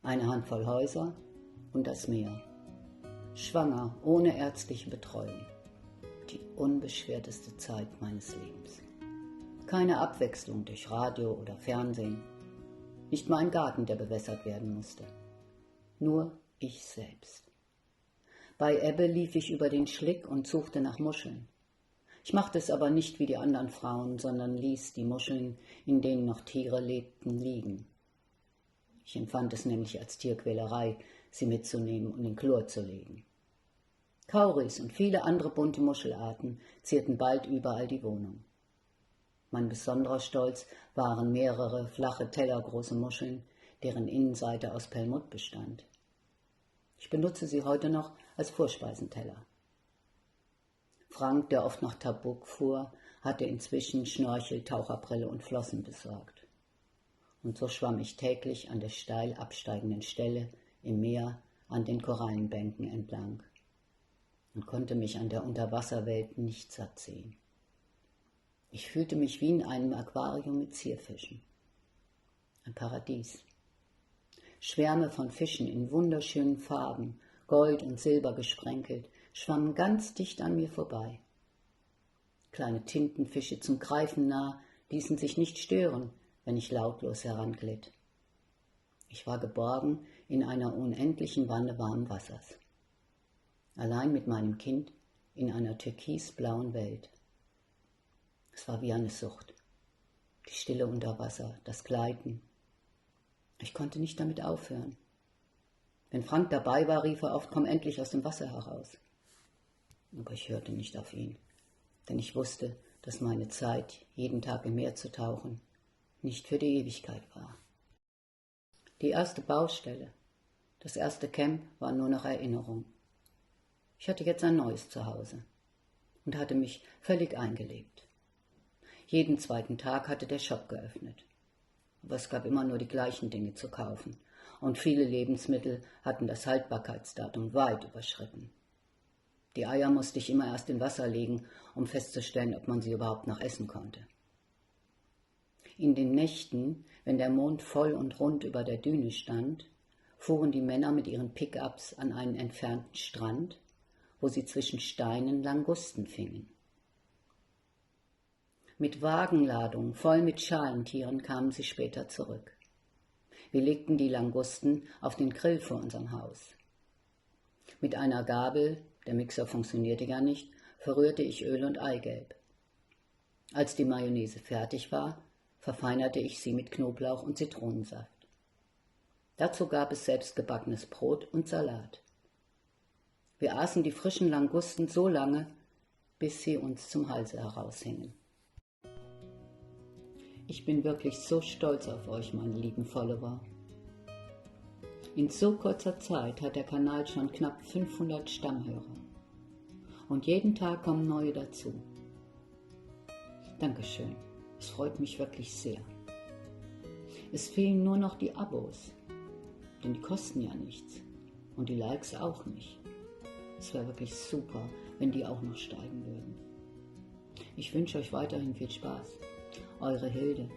eine Handvoll Häuser und das Meer. Schwanger, ohne ärztliche Betreuung. Die unbeschwerteste Zeit meines Lebens. Keine Abwechslung durch Radio oder Fernsehen. Nicht mal ein Garten, der bewässert werden musste. Nur ich selbst. Bei Ebbe lief ich über den Schlick und suchte nach Muscheln. Ich machte es aber nicht wie die anderen Frauen, sondern ließ die Muscheln, in denen noch Tiere lebten, liegen. Ich empfand es nämlich als Tierquälerei, sie mitzunehmen und in Chlor zu legen. Kauris und viele andere bunte Muschelarten zierten bald überall die Wohnung. Mein besonderer Stolz waren mehrere flache tellergroße Muscheln, deren Innenseite aus Perlmutt bestand. Ich benutze sie heute noch als Vorspeisenteller. Frank, der oft nach Tabuk fuhr, hatte inzwischen Schnorchel, Taucherbrille und Flossen besorgt. Und so schwamm ich täglich an der steil absteigenden Stelle im Meer an den Korallenbänken entlang und konnte mich an der Unterwasserwelt nicht satt sehen. Ich fühlte mich wie in einem Aquarium mit Zierfischen. Ein Paradies. Schwärme von Fischen in wunderschönen Farben, Gold und Silber gesprenkelt, schwammen ganz dicht an mir vorbei. Kleine Tintenfische zum Greifen nah ließen sich nicht stören, wenn ich lautlos heranglitt. Ich war geborgen in einer unendlichen Wanne warmen Wassers. Allein mit meinem Kind in einer türkisblauen Welt. Es war wie eine Sucht. Die Stille unter Wasser, das Gleiten. Ich konnte nicht damit aufhören. Wenn Frank dabei war, rief er oft: Komm endlich aus dem Wasser heraus. Aber ich hörte nicht auf ihn, denn ich wusste, dass meine Zeit, jeden Tag im Meer zu tauchen, nicht für die Ewigkeit war. Die erste Baustelle, das erste Camp war nur noch Erinnerung. Ich hatte jetzt ein neues Zuhause und hatte mich völlig eingelebt. Jeden zweiten Tag hatte der Shop geöffnet. Aber es gab immer nur die gleichen Dinge zu kaufen und viele Lebensmittel hatten das Haltbarkeitsdatum weit überschritten. Die Eier musste ich immer erst in Wasser legen, um festzustellen, ob man sie überhaupt noch essen konnte. In den Nächten, wenn der Mond voll und rund über der Düne stand, fuhren die Männer mit ihren Pickups an einen entfernten Strand, wo sie zwischen Steinen Langusten fingen. Mit Wagenladungen voll mit Schalentieren kamen sie später zurück. Wir legten die Langusten auf den Grill vor unserem Haus. Mit einer Gabel, der Mixer funktionierte gar nicht, verrührte ich Öl und Eigelb. Als die Mayonnaise fertig war, verfeinerte ich sie mit Knoblauch und Zitronensaft. Dazu gab es selbstgebackenes Brot und Salat. Wir aßen die frischen Langusten so lange, bis sie uns zum Halse heraushingen. Ich bin wirklich so stolz auf euch, meine lieben Follower. In so kurzer Zeit hat der Kanal schon knapp 500 Stammhörer. Und jeden Tag kommen neue dazu. Dankeschön, es freut mich wirklich sehr. Es fehlen nur noch die Abos, denn die kosten ja nichts und die Likes auch nicht. Es wäre wirklich super, wenn die auch noch steigen würden. Ich wünsche euch weiterhin viel Spaß. Eure Hilde.